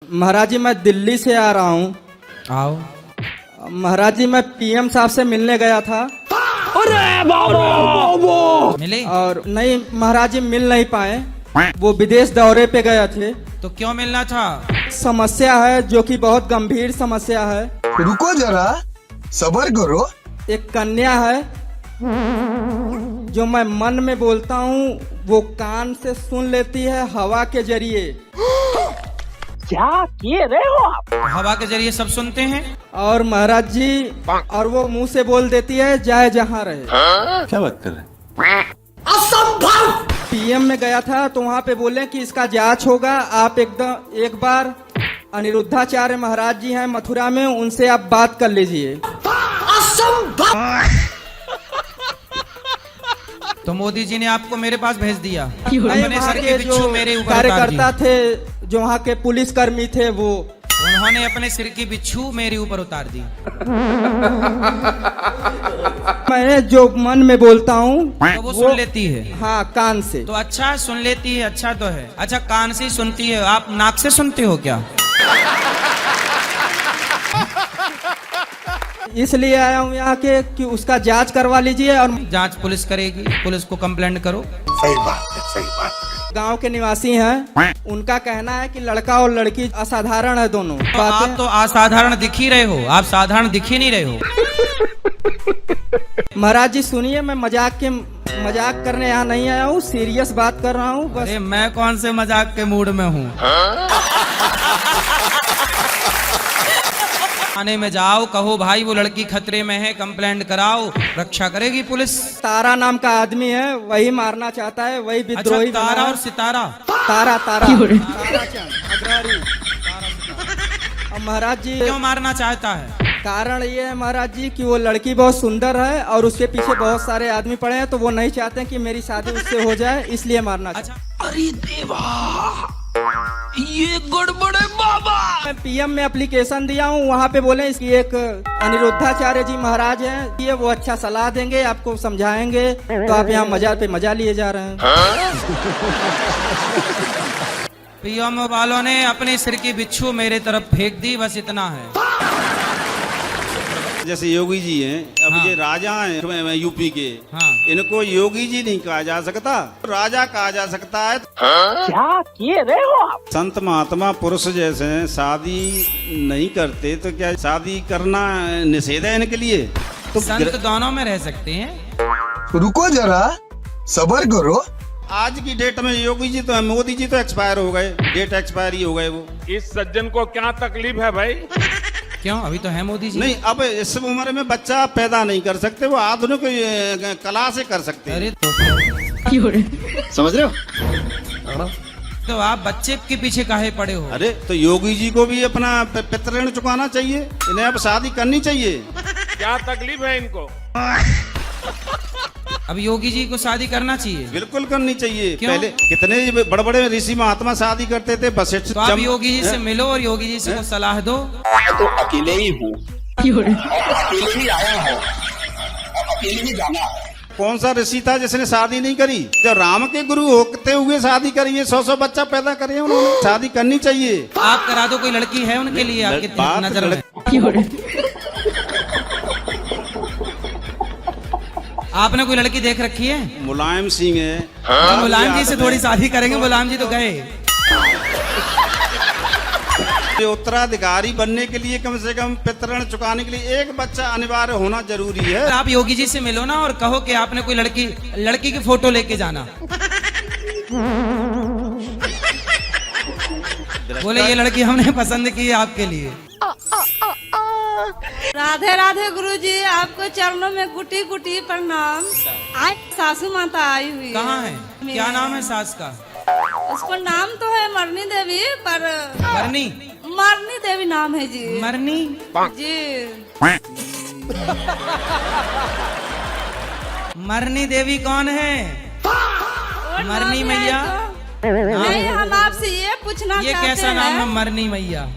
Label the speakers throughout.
Speaker 1: महाराज जी मैं दिल्ली से आ रहा हूँ।
Speaker 2: आओ।
Speaker 1: महाराज जी मैं पीएम साहब से मिलने गया था।
Speaker 2: अरे बाबा मिले?
Speaker 1: और नहीं महाराज जी मिल नहीं पाए, वो विदेश दौरे पे गए थे।
Speaker 2: तो क्यों मिलना था?
Speaker 1: समस्या है जो कि बहुत गंभीर समस्या है।
Speaker 3: रुको जरा, सब्र करो।
Speaker 1: एक कन्या है जो मैं मन में बोलता हूँ वो कान से सुन लेती है हवा के जरिए।
Speaker 4: क्या किए रहे हो आप?
Speaker 2: हवा के जरिए सब सुनते हैं।
Speaker 1: और महाराज जी और वो मुंह से बोल देती है जाए जहाँ रहे।
Speaker 5: क्या बात कर रहे हैं?
Speaker 4: असंभव।
Speaker 1: पीएम में गया था तो वहाँ पे बोले कि इसका जांच होगा, आप एकदम एक बार अनिरुद्धाचार्य महाराज जी हैं मथुरा में, उनसे आप बात कर लीजिए।
Speaker 4: असंभव।
Speaker 2: तो मोदी जी ने आपको मेरे पास भेज दिया।
Speaker 1: नहीं,
Speaker 2: अपने
Speaker 1: वहाँ
Speaker 2: सर
Speaker 1: के
Speaker 2: के बिच्छू
Speaker 1: जो
Speaker 2: मेरे ऊपर उतार
Speaker 1: कार्यकर्ता
Speaker 2: दिए।
Speaker 1: थे, जो वहाँ के पुलिसकर्मी थे, वो
Speaker 2: उन्होंने अपने सिर की बिच्छू मेरे ऊपर उतार दी।
Speaker 1: मैं जो मन में बोलता हूँ
Speaker 2: तो वो सुन लेती है।
Speaker 1: हाँ कान से।
Speaker 2: तो अच्छा सुन लेती है, अच्छा तो है। अच्छा कान से सुनती है, आप नाक से सुनते हो क्या?
Speaker 1: इसलिए आया हूँ यहाँ के कि उसका जांच करवा लीजिए। और
Speaker 2: जांच पुलिस करेगी, पुलिस को कंप्लेंट करो।
Speaker 3: सही बात है, सही बात है।
Speaker 1: गांव के निवासी हैं, उनका कहना है कि लड़का और लड़की असाधारण है दोनों।
Speaker 2: तो आप तो असाधारण दिख ही रहे हो, आप साधारण दिख ही नहीं रहे हो।
Speaker 1: महाराज जी सुनिए, मैं मजाक करने यहाँ नहीं आया हूँ, सीरियस बात कर रहा हूँ बस।
Speaker 2: अरे मैं कौन से मजाक के मूड में हूँ? थाने में जाओ, कहो भाई वो लड़की खतरे में है, कंप्लेंट कराओ, रक्षा करेगी पुलिस।
Speaker 1: तारा नाम का आदमी है, वही मारना चाहता है, वही विद्रोही।
Speaker 2: अच्छा, तारा और सितारा।
Speaker 1: तारा ताराचंद अग्रवारी। और महाराज जी
Speaker 2: क्यों मारना चाहता है?
Speaker 1: कारण ये है महाराज जी कि वो लड़की बहुत सुंदर है और उसके पीछे बहुत सारे आदमी पड़े हैं, तो वो नहीं चाहते कि मेरी शादी उससे हो जाए, इसलिए मारना चाहते।
Speaker 2: अच्छा। अरे देवा, ये गड़बड़ है बाबा।
Speaker 1: मैं पीएम में एप्लीकेशन दिया हूँ, वहाँ पे बोले इसकी एक अनिरुद्धाचार्य जी महाराज हैं, ये वो अच्छा सलाह देंगे, आपको समझाएंगे, तो आप यहाँ मजा पे मजा लिए जा रहे हैं।
Speaker 2: पीएम वालों ने अपने सिर की बिच्छू मेरे तरफ फेंक दी, बस इतना है।
Speaker 5: जैसे योगी जी हैं, अब
Speaker 2: हाँ।
Speaker 5: ये राजा हैं यूपी के,
Speaker 2: हाँ।
Speaker 5: इनको योगी जी नहीं कहा जा सकता, राजा कहा जा सकता है।
Speaker 4: क्या किए रहे हो आप?
Speaker 5: संत महात्मा पुरुष जैसे हैं, शादी नहीं करते तो क्या शादी करना निषेध है इनके लिए? तो
Speaker 2: संत दोनों में रह सकते हैं।
Speaker 3: रुको जरा, सब्र करो।
Speaker 5: आज की डेट में योगी जी तो, मोदी जी तो एक्सपायर हो गए, डेट एक्सपायर ही हो गए वो।
Speaker 6: इस सज्जन को क्या तकलीफ है भाई?
Speaker 2: क्यों, अभी तो है मोदी जी।
Speaker 5: नहीं, अब इस उम्र में बच्चा पैदा नहीं कर सकते, वो आधुनिक कला से कर सकते हैं।
Speaker 2: अरे तो
Speaker 5: समझ रहे हो?
Speaker 2: तो आप बच्चे के पीछे काहे पड़े हो?
Speaker 5: अरे तो योगी जी को भी अपना पितृण चुकाना चाहिए, इन्हें अब शादी करनी चाहिए।
Speaker 6: क्या तकलीफ है इनको?
Speaker 2: अब योगी जी को शादी करना चाहिए।
Speaker 5: बिल्कुल करनी चाहिए।
Speaker 2: क्यों?
Speaker 5: पहले कितने बड़े बड़े ऋषि महात्मा शादी करते थे, वशिष्ठ।
Speaker 2: तो आप योगी जी से मिलो और योगी जी से को सलाह दो।
Speaker 7: तो अकेले ही हूँ, अकेले ही आया हूँ, अकेले ही जाना है।
Speaker 5: कौन सा ऋषि था जिसने शादी नहीं करी? जो राम के गुरु होते हुए शादी करी है, 100 बच्चा पैदा करे उन्होंने। शादी करनी चाहिए।
Speaker 2: आप करा दो, कोई लड़की है उनके लिए आपकी
Speaker 5: बात
Speaker 2: नजर में? आपने कोई लड़की देख रखी है?
Speaker 5: मुलायम सिंह है।
Speaker 2: तो मुलायम जी से थोड़ी शादी करेंगे, मुलायम जी तो गए।
Speaker 5: उत्तराधिकारी बनने के लिए कम से कम पितृण चुकाने के लिए एक बच्चा अनिवार्य होना जरूरी है।
Speaker 2: आप योगी जी से मिलो ना और कहो कि आपने कोई लड़की की फोटो लेके जाना। बोले ये लड़की हमने पसंद की है आपके लिए।
Speaker 8: राधे राधे गुरुजी, आपको चरणों में गुटी गुटी प्रणाम। आज सासू माता आई हुई
Speaker 2: कहाँ है? क्या नाम है सास का?
Speaker 8: उसको नाम तो है मरनी देवी, पर मरनी देवी नाम है जी।
Speaker 2: मरनी
Speaker 8: जी।
Speaker 2: मरनी देवी कौन है? मरनी मैया?
Speaker 8: नहीं, हम आपसे ये पूछना
Speaker 2: ये
Speaker 8: चाहते
Speaker 2: कैसा नाम है
Speaker 8: हैं,
Speaker 2: मरनी मैया?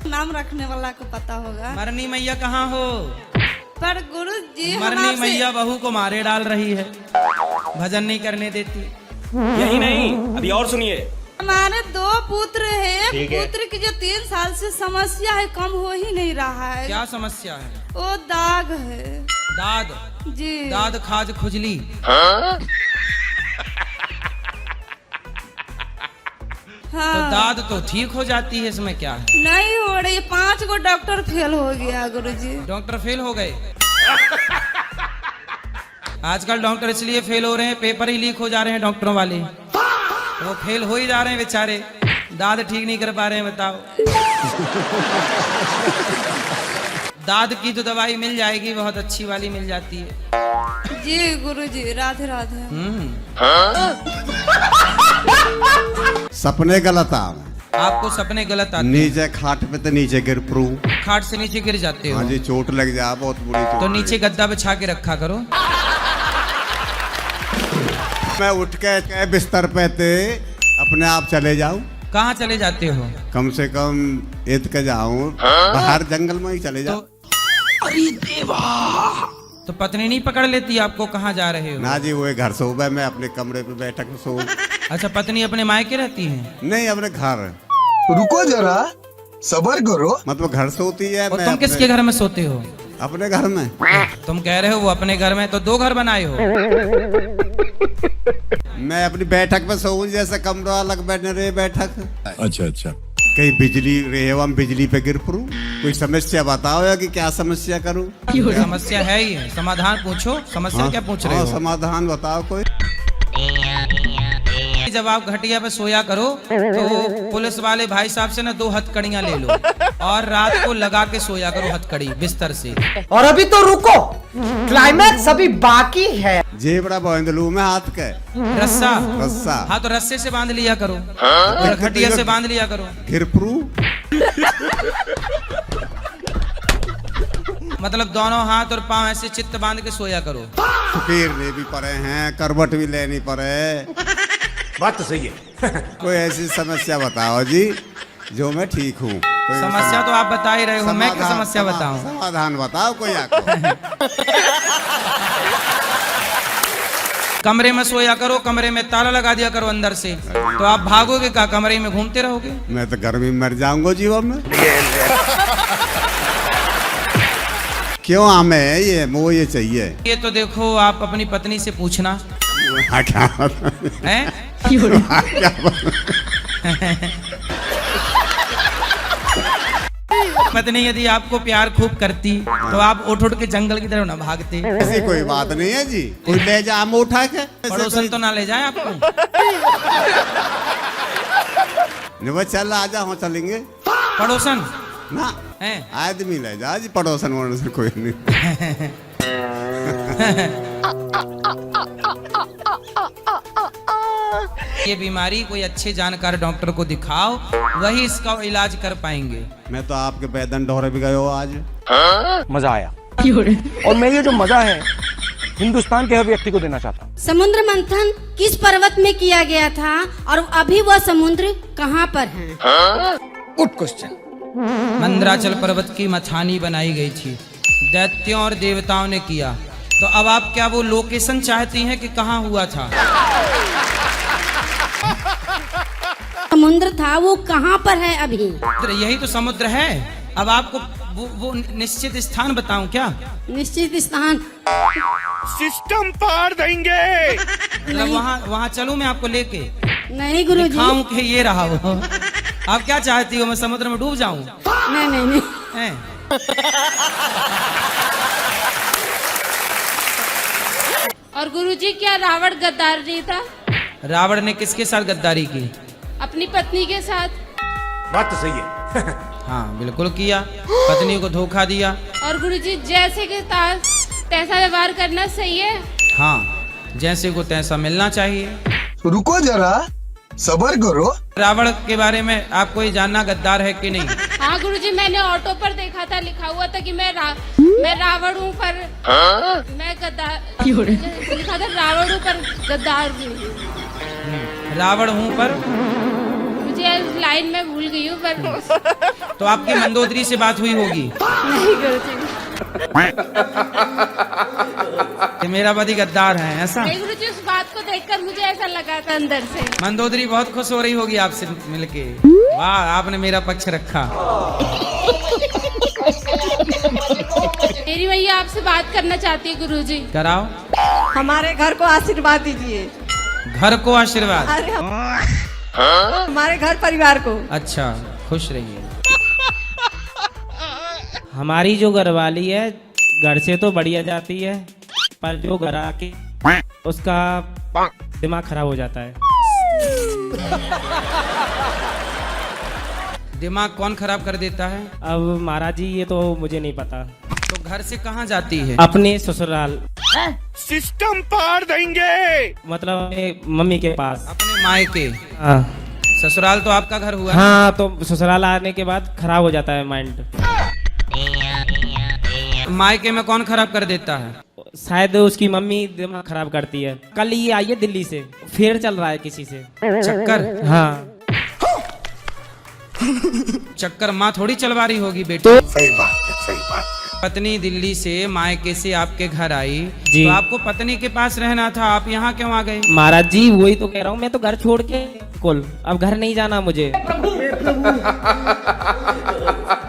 Speaker 8: नाम रखने वाला को पता होगा।
Speaker 2: मरनी मैया कहाँ हो?
Speaker 8: पर गुरु जी
Speaker 2: मरनी मैया बहू को मारे डाल रही है, भजन नहीं करने देती।
Speaker 9: यही नहीं, अभी और सुनिए।
Speaker 8: हमारे 2 पुत्र है, पुत्र की जो 3 साल से समस्या है कम हो ही नहीं रहा है।
Speaker 2: क्या समस्या है?
Speaker 8: वो दाग है।
Speaker 2: दाद?
Speaker 8: जी।
Speaker 2: दाद खाज खुजली?
Speaker 8: हाँ।
Speaker 2: तो दाद तो ठीक हो जाती है, इसमें क्या है?
Speaker 8: नहीं हो रही, 5 गो डॉक्टर फेल हो गया गुरुजी।
Speaker 2: डॉक्टर फेल हो गए? आजकल डॉक्टर इसलिए फेल हो रहे हैं, पेपर ही लीक हो जा रहे हैं डॉक्टरों वाले, वो फेल हो ही जा रहे हैं बेचारे, दाद ठीक नहीं कर पा रहे हैं। बताओ। दाद की तो दवाई मिल जाएगी, बहुत अच्छी वाली मिल जाती है।
Speaker 8: जी गुरुजी, राधे राधे।
Speaker 5: सपने गलत आवे।
Speaker 2: आपको सपने गलत आते हैं?
Speaker 5: नीचे खाट पे तो नीचे गिर पड़ू।
Speaker 2: खाट से नीचे गिर जाते हो?
Speaker 5: हाँ जी, चोट लग जा, बहुत बुरी चोट।
Speaker 2: तो नीचे गद्दा बिछा के रखा करो।
Speaker 5: मैं उठ के बिस्तर पे थे अपने आप चले जाऊं।
Speaker 2: कहाँ चले जाते हो?
Speaker 5: कम से कम ईद के जाऊं, बाहर जंगल में ही चले जाऊं।
Speaker 2: अरे देवा! तो पत्नी नहीं पकड़ लेती आपको? कहाँ जा रहे हो?
Speaker 5: ना जी, वो घर सोबे मैं अपने कमरे पे बैठक में सो।
Speaker 2: अच्छा, पत्नी अपने मायके रहती है?
Speaker 5: नहीं, अपने घर।
Speaker 3: रुको जरा, सबर करो।
Speaker 5: मतलब घर सोती है।
Speaker 2: और तुम किसके घर में सोते हो?
Speaker 5: अपने घर में।
Speaker 2: तुम कह रहे हो वो अपने घर में, तो 2 घर बनाए हो।
Speaker 5: मैं अपनी बैठक पे सोऊं, जैसे कमरा अलग बैठने रहे बैठक।
Speaker 3: अच्छा।
Speaker 5: कहीं बिजली रहे, हम बिजली पे गिर पड़ू। कोई समस्या बताओ या कि क्या समस्या करूं?
Speaker 2: समस्या है ही है, समाधान पूछो। समस्या
Speaker 5: हाँ,
Speaker 2: क्या पूछ रहे हो?
Speaker 5: समाधान बताओ कोई।
Speaker 2: जब आप घटिया पे सोया करो तो पुलिस वाले भाई साहब से ना 2 हथकड़ियां ले लो और रात को लगा के सोया करो हथकड़ी बिस्तर से।
Speaker 4: और अभी तो रुको, क्लाइमैक्स अभी बाकी है।
Speaker 5: जेबड़ा बांध लूं मैं हाथ के।
Speaker 2: रस्सा? हाँ, तो रस्से से बांध लिया करो और घटिया से बांध लिया करो।
Speaker 5: घिरपरू?
Speaker 2: मतलब दोनों हाथ और पांव ऐसे चित्त बांध के सोया करो।
Speaker 5: फिरने भी पड़े हैं, करवट भी लेनी पड़े।
Speaker 9: बात तो सही है।
Speaker 5: कोई ऐसी समस्या बताओ जी जो मैं ठीक हूँ।
Speaker 2: समस्या तो आप बता ही रहे हो, मैं क्या समस्या बताऊं?
Speaker 5: समाधान बताओ कोई आपको।
Speaker 2: कमरे में सोया करो, कमरे में ताला लगा दिया करो अंदर से, तो आप भागोगे क्या? कमरे में घूमते रहोगे?
Speaker 5: मैं तो गर्मी में मर जाऊंगा जीवन में। क्यों हमें ये वो ये चाहिए?
Speaker 2: ये तो देखो, आप अपनी पत्नी से पूछना
Speaker 5: क्या
Speaker 2: है? पत्नी यदि आपको प्यार खूब करती तो आप उठ के जंगल की तरफ ना भागते।
Speaker 5: ऐसी कोई बात नहीं है जी, कोई ले जा हम उठा के।
Speaker 2: पड़ोसन तो ना ले जाए आपको?
Speaker 5: नहीं, चल आजा, हम चलेंगे।
Speaker 2: पड़ोसन
Speaker 5: ना
Speaker 2: है?
Speaker 5: आदमी ले जा जी, पड़ोसन वड़ोसन कोई नहीं।
Speaker 2: ये बीमारी कोई अच्छे जानकार डॉक्टर को दिखाओ, वही इसका इलाज कर पाएंगे।
Speaker 5: मैं तो आपके बैदन ढोरे भी गए हो आज।
Speaker 9: मजा आया। और मैं ये जो मजा है हिंदुस्तान के हर व्यक्ति को देना चाहता हूँ।
Speaker 10: समुद्र मंथन किस पर्वत में किया गया था और अभी वह समुद्र कहाँ पर है?
Speaker 9: Good question.
Speaker 2: मंदराचल पर्वत की मथानी बनाई गई थी, दैत्यों और देवताओं ने किया। तो अब आप क्या वो लोकेशन चाहती हैं कि कहाँ हुआ था?
Speaker 10: समुद्र था, वो कहाँ पर है अभी?
Speaker 2: यही तो समुद्र है। अब आपको वो निश्चित स्थान बताऊं क्या?
Speaker 10: निश्चित स्थान?
Speaker 6: सिस्टम पार देंगे।
Speaker 2: मतलब वहाँ चलूं मैं आपको लेके?
Speaker 10: नहीं गुरुजी।
Speaker 2: दिखाऊं कि ये रहा वो? आप क्या चाहती हो, मैं समुद्र में डूब जाऊं?
Speaker 10: नहीं नहीं नहीं।
Speaker 2: हैं?
Speaker 8: और गुरुजी, क्या रावण गद्दार नहीं था?
Speaker 2: रावण ने किसके साथ गद्दारी की?
Speaker 8: अपनी पत्नी के साथ।
Speaker 9: बात तो सही है।
Speaker 2: हाँ, बिल्कुल किया, पत्नी को धोखा दिया।
Speaker 8: और गुरुजी, जैसे के तैसा व्यवहार करना सही है?
Speaker 2: हाँ, जैसे को तैसा मिलना चाहिए।
Speaker 3: रुको जरा, सबर करो।
Speaker 2: रावण के बारे में आपको ये जानना गद्दार है कि नहीं?
Speaker 8: हाँ गुरुजी, मैंने ऑटो पर देखा था, लिखा हुआ था कि मैं रावण हूँ पर मैं गद्दार। लिखा था रावण हूँ पर गद्दार हूँ।
Speaker 2: रावण हूँ पर?
Speaker 8: मुझे लाइन में भूल गई हूँ पर।
Speaker 2: तो आपकी मंदोदरी से बात हुई होगी?
Speaker 8: नहीं गुरुजी।
Speaker 2: ये मेरा पति गद्दार है ऐसा?
Speaker 8: नहीं गुरुजी, उस बात को देखकर मुझे ऐसा लगा था अंदर से।
Speaker 2: मंदोदरी बहुत खुश हो रही होगी आपसे मिलके। वाह, आपने मेरा पक्ष रखा।
Speaker 8: मेरी भैया आपसे बात करना चाहती है गुरुजी।
Speaker 2: कराओ।
Speaker 11: हमारे घर को आशीर्वाद दीजिए।
Speaker 2: घर को आशीर्वाद?
Speaker 11: अरे हमारे घर परिवार को।
Speaker 2: अच्छा, खुश रहिए।
Speaker 12: हमारी जो घरवाली है घर से तो बढ़िया जाती है, पर जो घर आके उसका दिमाग खराब हो जाता है।
Speaker 2: दिमाग कौन खराब कर देता है?
Speaker 12: अब महाराज जी ये तो मुझे नहीं पता।
Speaker 2: तो घर से कहाँ जाती है?
Speaker 12: अपने ससुराल।
Speaker 6: सिस्टम पार देंगे।
Speaker 12: मतलब अपने मम्मी के पास।
Speaker 2: अपने मायके?
Speaker 12: हाँ।
Speaker 2: ससुराल तो आपका घर हुआ?
Speaker 12: हाँ, तो ससुराल आने के बाद खराब हो जाता है माइंड।
Speaker 2: मायके में कौन खराब कर देता है?
Speaker 12: शायद उसकी मम्मी दिमाग खराब करती है। कल ये आई है दिल्ली से, फेर चल रहा है किसी से।
Speaker 2: चक्कर?
Speaker 12: हाँ।
Speaker 2: चक्कर माँ थोड़ी चलवा रही होगी बेटी।
Speaker 12: तो
Speaker 3: सही बात है, सही बात है।
Speaker 2: पत्नी दिल्ली से मायके से आपके घर आई
Speaker 12: जी।
Speaker 2: तो आपको पत्नी के पास रहना था, आप यहाँ क्यों आ गए?
Speaker 12: महाराज जी वही तो कह रहा हूँ, मैं तो घर छोड़ के अब घर नहीं जाना मुझे।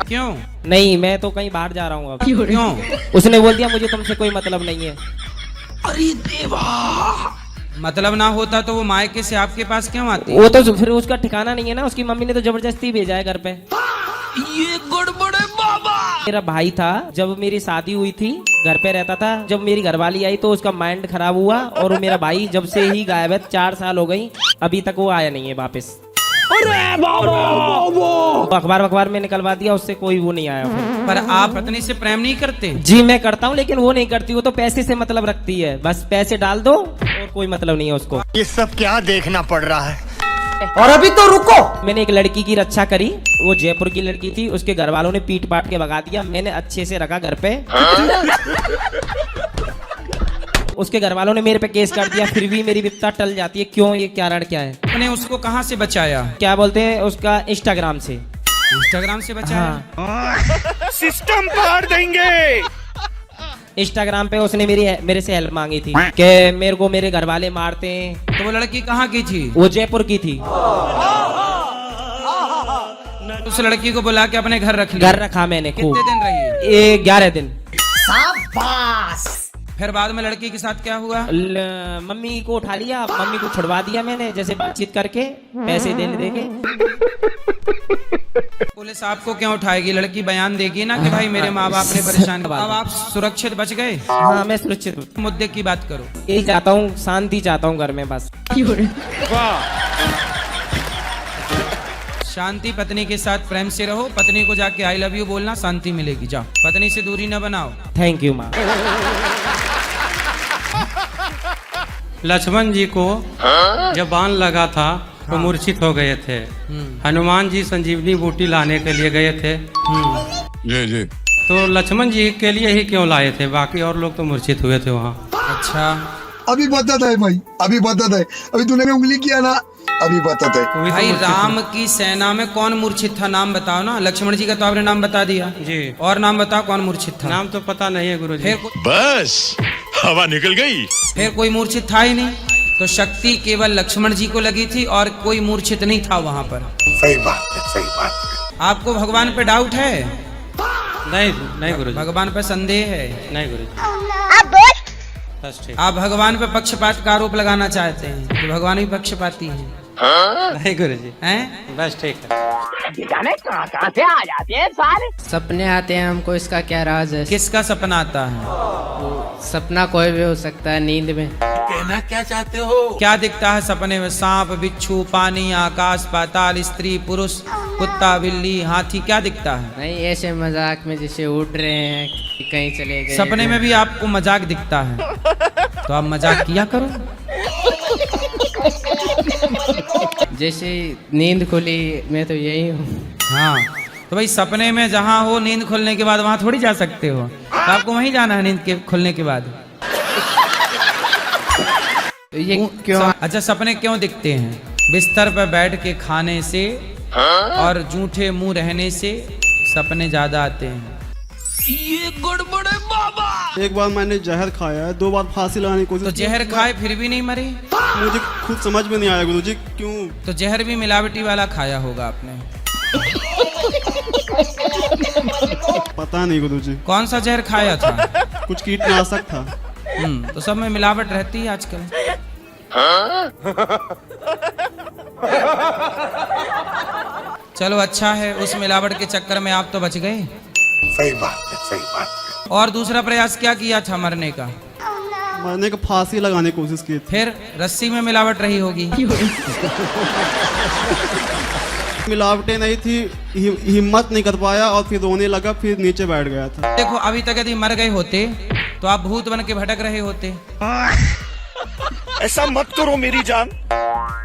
Speaker 2: क्यों?
Speaker 12: नहीं, मैं तो कहीं बाहर जा रहा हूँ अब।
Speaker 2: क्यों?
Speaker 12: उसने बोल दिया मुझे तुमसे कोई मतलब नहीं है।
Speaker 2: अरे देवा, मतलब ना होता तो वो मायके से आपके पास क्यों आती?
Speaker 12: वो तो फिर उसका ठिकाना नहीं है ना, उसकी मम्मी ने तो जबरदस्ती भेजा है घर पे।
Speaker 2: ये गड़बड़ है बाबा।
Speaker 12: मेरा भाई था, जब मेरी शादी हुई थी घर पे रहता था। जब मेरी घरवाली आई तो उसका माइंड खराब हुआ और वो मेरा भाई जब से ही गायब है, 4 साल हो गई, अभी तक वो आया नहीं है वापस। अखबार में निकलवा दिया, उससे कोई वो नहीं आया फिर।
Speaker 2: पर आप पत्नी से प्रेम नहीं करते?
Speaker 12: जी मैं करता हूँ, लेकिन वो नहीं करती। वो तो पैसे से मतलब रखती है, बस पैसे डाल दो और कोई मतलब नहीं है उसको।
Speaker 6: ये सब क्या देखना पड़ रहा है?
Speaker 12: और अभी तो रुको, मैंने एक लड़की की रक्षा करी। वो जयपुर की लड़की थी, उसके घर वालों ने पीट पाट के भगा दिया। मैंने अच्छे से रखा घर पे। उसके घर वालों ने मेरे पे केस कर दिया, फिर भी मेरी विपदा टल जाती है। क्यों? ये कारण क्या है?
Speaker 2: आपने उसको कहाँ से बचाया?
Speaker 12: क्या बोलते हैं उसका, इंस्टाग्राम से।
Speaker 2: इंस्टाग्राम से बचाया?
Speaker 12: हाँ।
Speaker 6: सिस्टम पार देंगे।
Speaker 12: इंस्टाग्राम पे उसने मेरे से हेल्प मांगी थी कि मेरे को मेरे घर वाले मारते हैं।
Speaker 2: तो वो लड़की कहाँ की थी?
Speaker 12: वो जयपुर की थी।
Speaker 2: उस लड़की को बुला के अपने घर रख लिया?
Speaker 12: घर रखा मैंने खूब।
Speaker 2: कितने दिन रही?
Speaker 12: ये 11 दिन।
Speaker 2: फिर बाद में लड़की के साथ क्या हुआ?
Speaker 12: मम्मी को उठा लिया, मम्मी को छुड़वा दिया मैंने, जैसे बातचीत करके पैसे दे के।
Speaker 2: पुलिस आपको क्यों उठाएगी? लड़की बयान देगी ना कि भाई मेरे माँ बाप ने परेशान किया। अब आप सुरक्षित बच गए?
Speaker 12: हाँ, मैं सुरक्षित।
Speaker 2: मुद्दे की बात करो।
Speaker 12: यही चाहता हूँ, शांति चाहता हूँ घर में बस।
Speaker 2: शांति, पत्नी के साथ प्रेम से रहो। पत्नी को जाके आई लव यू बोलना, शांति मिलेगी। जाओ, पत्नी से दूरी न बनाओ।
Speaker 12: थैंक यू माँ।
Speaker 13: लक्ष्मण जी को जब बाण लगा था तो मूर्छित हो गए थे। हनुमान जी संजीवनी बूटी लाने के लिए गए थे।
Speaker 3: जी जी।
Speaker 13: तो लक्ष्मण जी के लिए ही क्यों लाए थे? बाकी और लोग तो मूर्छित हुए थे वहाँ।
Speaker 2: अच्छा,
Speaker 3: अभी बताता है भाई, अभी बताता है। अभी तूने उंगली किया ना, अभी बताता है।
Speaker 2: भाई राम की सेना में कौन मूर्छित था? नाम बताओ ना। लक्ष्मण जी का तो आपने नाम बता दिया
Speaker 13: जी,
Speaker 2: और नाम बताओ कौन मूर्छित था?
Speaker 13: नाम तो पता नहीं है गुरुजी।
Speaker 6: बस हवा निकल गई।
Speaker 2: फिर कोई मूर्छित था ही नहीं, तो शक्ति केवल लक्ष्मण जी को लगी थी और कोई मूर्छित नहीं था वहाँ पर।
Speaker 3: सही बात है, सही बात है।
Speaker 2: आपको भगवान पे डाउट है?
Speaker 13: नहीं गुरुजी।
Speaker 2: भगवान पे संदेह है?
Speaker 13: नहीं गुरुजी। बस ठीक।
Speaker 2: आप भगवान पे पक्षपात का आरोप लगाना चाहते हैं कि भगवान भी पक्षपाती हैं?
Speaker 13: नहीं गुरुजी।
Speaker 2: हैं?
Speaker 13: बस ठीक है।
Speaker 4: जाने कहाँ कहाँ से आ जाते हैं सारे।
Speaker 14: सपने आते हैं हमको, इसका क्या राज है?
Speaker 2: किसका सपना आता है?
Speaker 14: सपना कोई भी हो सकता है, नींद में।
Speaker 6: कहना क्या चाहते हो?
Speaker 2: क्या दिखता है सपने में? सांप, बिच्छू, पानी, आकाश, पाताल, स्त्री, पुरुष, कुत्ता, बिल्ली, हाथी, क्या दिखता है?
Speaker 14: नहीं, ऐसे मजाक में जैसे उड़ रहे हैं कि कहीं चले गए।
Speaker 2: सपने में भी आपको मजाक दिखता है, तो आप मजाक किया करो।
Speaker 14: जैसे नींद खुली, मैं तो यही हूँ।
Speaker 2: हाँ, तो भाई सपने में जहाँ हो, नींद खुलने के बाद वहाँ थोड़ी जा सकते हो। तो आपको वहीं जाना है नींद के खुलने के बाद।
Speaker 14: ये क्यों?
Speaker 2: अच्छा, सपने क्यों दिखते हैं? बिस्तर पर बैठ के खाने से और जूठे मुंह रहने से सपने ज्यादा आते हैं। ये गड़बड़ है बाबा।
Speaker 5: एक बार मैंने जहर खाया है, 2 बार फांसी लगाने की कोशिश
Speaker 2: तो जहर खाए फिर भी नहीं मरे?
Speaker 5: मुझे खुद समझ में नहीं आया गुरुजी क्यों।
Speaker 2: तो जहर भी मिलावटी वाला खाया होगा आपने।
Speaker 5: पता नहीं गुरुजी।
Speaker 2: कौन सा जहर खाया था?
Speaker 5: कुछ कीटनाशक था।
Speaker 2: तो सब में मिलावट रहती है आजकल। चलो अच्छा है, उस मिलावट के चक्कर में आप तो बच गए।
Speaker 3: सही बात है, सही बात है।
Speaker 2: और दूसरा प्रयास क्या किया था मरने का?
Speaker 5: मैंने को फांसी लगाने की कोशिश की थी।
Speaker 2: फिर रस्सी में मिलावट रही होगी।
Speaker 5: मिलावटें नहीं थी, हिम्मत नहीं कर पाया और फिर रोने लगा, फिर नीचे बैठ गया था।
Speaker 2: देखो अभी तक यदि मर गए होते तो आप भूत बन के भटक रहे होते।
Speaker 6: ऐसा मत करो मेरी जान,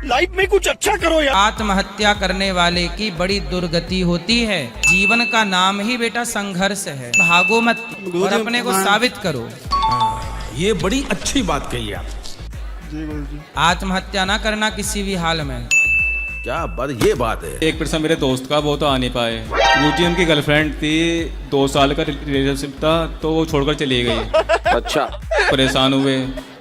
Speaker 6: लाइफ में कुछ अच्छा करो यार।
Speaker 2: आत्महत्या करने वाले की बड़ी दुर्गति होती है। जीवन का नाम ही बेटा संघर्ष है। भागो मत और अपने को साबित करो।
Speaker 6: ये बड़ी अच्छी बात कही आप।
Speaker 5: जी गुरुजी।
Speaker 2: आत्महत्या ना करना किसी भी हाल में।
Speaker 6: क्या बात, ये बात है।
Speaker 13: एक पर्सन मेरे दोस्त का, वो तो आ नहीं पाए। गुरुजी उनकी गर्लफ्रेंड थी, 2 साल का रिलेशनशिप था, तो वो छोड़कर चली गई।
Speaker 7: अच्छा।
Speaker 13: परेशान हुए,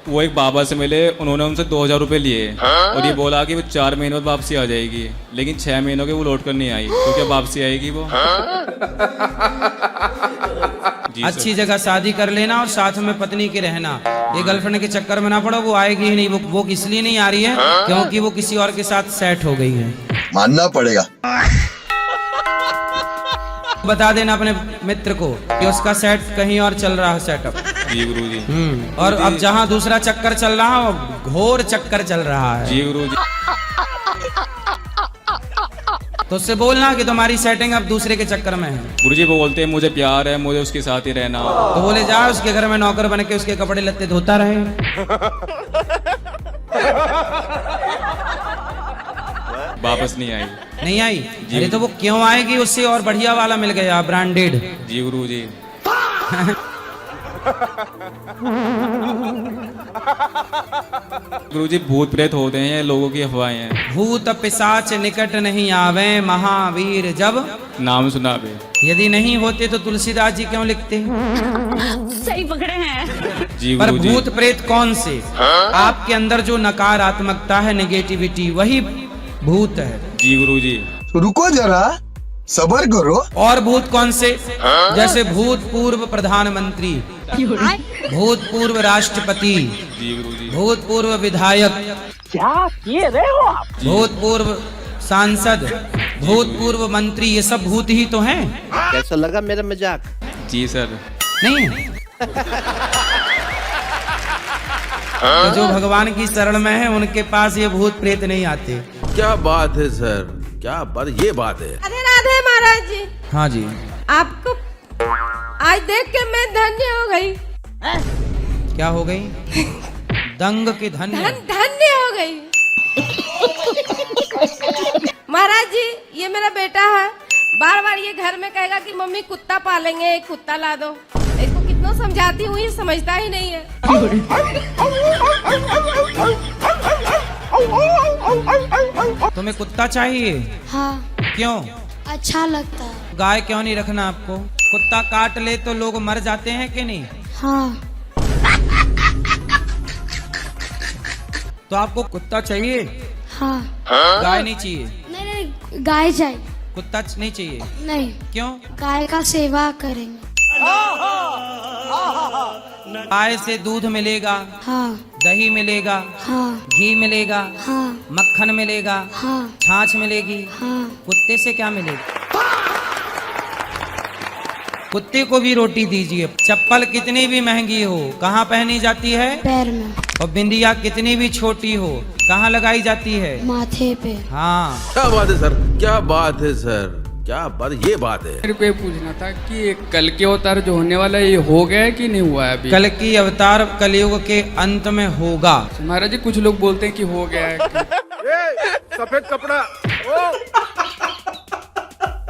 Speaker 13: वो एक बाबा से मिले, उन्होंने उनसे 2000 रुपये लिए और ये बोला कि वो 4 महीनों बाद वापसी आ जाएगी, लेकिन 6 महीनों के वो लौट कर नहीं आई। तो क्या वापसी आएगी वो?
Speaker 2: अच्छी जगह शादी कर लेना और साथ में पत्नी के रहना। ये गर्लफ्रेंड के चक्कर में ना पड़ो, वो आएगी ही नहीं। वो इसलिए नहीं आ रही है क्योंकि वो किसी और के साथ सेट हो गई है।
Speaker 3: मानना पड़ेगा।
Speaker 2: बता देना अपने मित्र को कि उसका सेट कहीं और चल रहा है, सेटअप।
Speaker 13: जी गुरुजी।
Speaker 2: और अब जहाँ दूसरा चक्कर चल रहा है वो घोर चक्कर चल रहा है।
Speaker 13: जी गुरुजी।
Speaker 2: तो उससे बोलना कि तुम्हारी सेटिंग अब दूसरे के चक्कर में है।
Speaker 13: गुरुजी वो बोलते हैं मुझे प्यार है, मुझे उसके साथ ही रहना।
Speaker 2: तो बोले जा उसके घर में नौकर बन के उसके कपड़े लत्ते धोता रहे।
Speaker 13: वापस नहीं आई।
Speaker 2: नहीं आई? अरे तो वो क्यों आएगी? उससे और बढ़िया वाला मिल गया, ब्रांडेड।
Speaker 13: जी गुरुजी। गुरुजी भूत प्रेत होते हैं, ये लोगों की अफवाहें हैं।
Speaker 2: भूत पिशाच निकट नहीं आवे, महावीर जब
Speaker 13: नाम सुनावे।
Speaker 2: यदि नहीं होते तो तुलसीदास जी क्यों लिखते?
Speaker 11: सही पकड़े हैं।
Speaker 13: जी
Speaker 2: पर
Speaker 13: गुरुजी।
Speaker 2: भूत प्रेत कौन से? आपके अंदर जो नकारात्मकता है, नेगेटिविटी, वही भूत है।
Speaker 13: जी गुरुजी।
Speaker 3: रुको जरा, सबर करो।
Speaker 2: और भूत कौन से? जैसे भूतपूर्व प्रधानमंत्री, भूतपूर्व राष्ट्रपति,
Speaker 13: जी गुरुजी।
Speaker 2: भूतपूर्व विधायक,
Speaker 4: क्या कह रहे हो आप?
Speaker 2: भूतपूर्व सांसद, भूतपूर्व मंत्री, ये सब भूत ही तो हैं।
Speaker 7: कैसा लगा मेरा मजाक?
Speaker 13: जी सर।
Speaker 2: नहीं तो जो भगवान की शरण में है उनके पास ये भूत प्रेत नहीं आते।
Speaker 6: क्या बात है सर, क्या बात, ये बात है।
Speaker 10: अरे राधे महाराज जी,
Speaker 2: हाँ जी।
Speaker 10: आपको आज देख के मैं धन्य हो गई।
Speaker 2: क्या हो गई? दंग के धन्य।
Speaker 10: धन्य हो गई। महाराज जी, ये मेरा बेटा है, बार बार ये घर में कहेगा कि मम्मी कुत्ता पालेंगे, एक कुत्ता ला दो। इसको कितना समझाती हूँ, ये समझता ही नहीं है।
Speaker 2: तुम्हें कुत्ता चाहिए?
Speaker 10: हाँ।
Speaker 2: क्यों?
Speaker 10: अच्छा लगता है।
Speaker 2: गाय क्यों नहीं रखना आपको? कुत्ता काट ले तो लोग मर जाते हैं कि नहीं?
Speaker 10: हाँ।
Speaker 2: तो आपको कुत्ता चाहिए?
Speaker 10: हाँ।
Speaker 2: गाय नहीं चाहिए?
Speaker 10: नहीं, गाय चाहिए।
Speaker 2: कुत्ता नहीं चाहिए?
Speaker 10: नहीं।
Speaker 2: क्यों?
Speaker 10: गाय का सेवा करेंगे।
Speaker 2: गाय से दूध मिलेगा,
Speaker 10: हाँ।
Speaker 2: दही मिलेगा,
Speaker 10: हाँ।
Speaker 2: घी मिलेगा,
Speaker 10: हाँ।
Speaker 2: मक्खन मिलेगा,
Speaker 10: हाँ।
Speaker 2: छाछ मिलेगी।
Speaker 10: हाँ।
Speaker 2: कुत्ते से क्या मिलेगा? कुत्ते को भी रोटी दीजिए। चप्पल कितनी भी महंगी हो कहाँ पहनी जाती है?
Speaker 10: पैर में।
Speaker 2: और बिंदिया कितनी भी छोटी हो कहाँ लगाई जाती है?
Speaker 10: माथे पे।
Speaker 2: हाँ।
Speaker 6: क्या बात है सर, क्या बात है सर, क्या बात, ये बात है।
Speaker 14: मेरे को पूछना था कि कल के अवतार जो होने वाला है, ये हो गया है कि नहीं हुआ है अभी?
Speaker 2: कल की अवतार कलयुग के अंत में होगा।
Speaker 14: महाराज जी कुछ लोग बोलते हैं कि हो गया है।
Speaker 6: सफेद कपड़ा।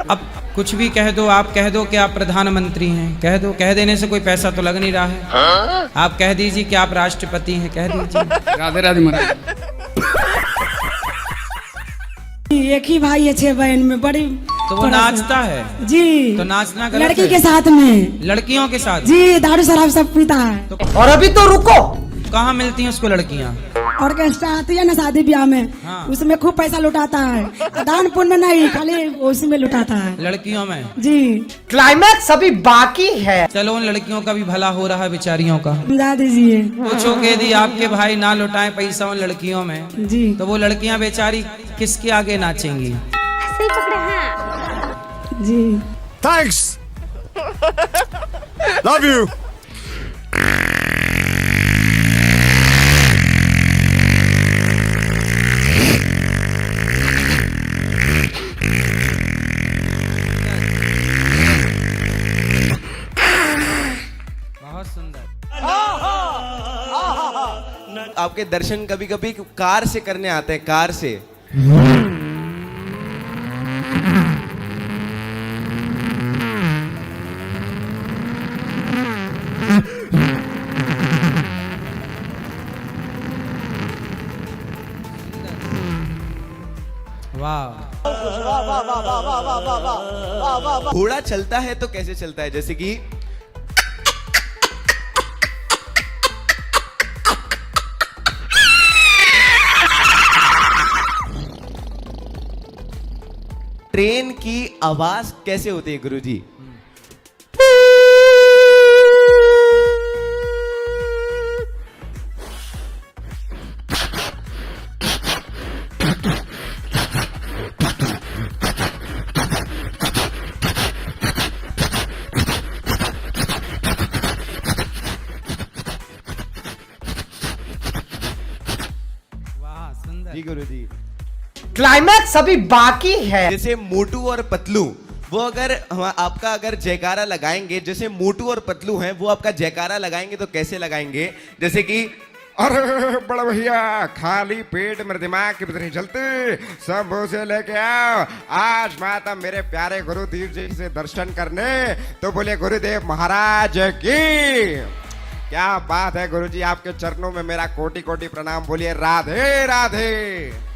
Speaker 2: अब कुछ भी कह दो, आप कह दो कि आप प्रधानमंत्री हैं, कह दो। कह देने से कोई पैसा तो लग नहीं रहा है। आप कह दीजिए कि आप राष्ट्रपति हैं, कह दीजिए।
Speaker 14: राधे राधे महाराज।
Speaker 11: एक ही भाई है 6 बहन में, बड़ी
Speaker 2: तो वो नाचता है
Speaker 15: जी।
Speaker 2: तो नाचना गलत
Speaker 15: लड़की
Speaker 2: है।
Speaker 15: के साथ में।
Speaker 2: लड़कियों के साथ
Speaker 15: जी, दारू शराब सब पीता है।
Speaker 12: और अभी तो रुको,
Speaker 2: कहाँ मिलती हैं उसको लड़कियाँ?
Speaker 15: ऑर्केस्ट्रा आती है ना शादी ब्याह में,
Speaker 2: हाँ।
Speaker 15: उसमें खूब पैसा लुटाता है। दान पुण्य नहीं, खाली उसी में लुटाता है।
Speaker 2: लड़कियों में
Speaker 15: जी।
Speaker 12: क्लाइमैक्स अभी बाकी है।
Speaker 2: चलो उन लड़कियों का भी भला हो रहा है बेचारियों का।
Speaker 15: समझा दीजिए।
Speaker 2: पूछो के दी आपके भाई ना लुटाए पैसा उन लड़कियों में
Speaker 15: जी,
Speaker 2: तो वो लड़कियां बेचारी किसके आगे नाचेंगी?
Speaker 11: सही पकड़े हैं।
Speaker 15: जी।
Speaker 3: Thanks, love you.
Speaker 2: बहुत सुंदर।
Speaker 16: आपके दर्शन कभी कभी कार से करने आते हैं, कार से। घोड़ा चलता है तो कैसे चलता है? जैसे कि ट्रेन की आवाज कैसे होती है गुरुजी? जी गुरुजी।
Speaker 12: क्लाइमैक्स अभी बाकी है।
Speaker 16: जैसे मोटू और पतलू, वो अगर आपका अगर जयकारा लगाएंगे, जैसे मोटू और पतलू हैं, वो आपका जयकारा लगाएंगे तो कैसे लगाएंगे? जैसे कि
Speaker 5: अरे बड़ा भैया, खाली पेट मेरे दिमाग की नहीं चलती, सब मुझे लेके आओ आज माता मेरे प्यारे गुरुदेव जी से दर्शन करने। तो बोले गुरुदेव महाराज की। क्या बात है गुरुजी, आपके चरणों में मेरा कोटि कोटि प्रणाम। बोलिए राधे राधे।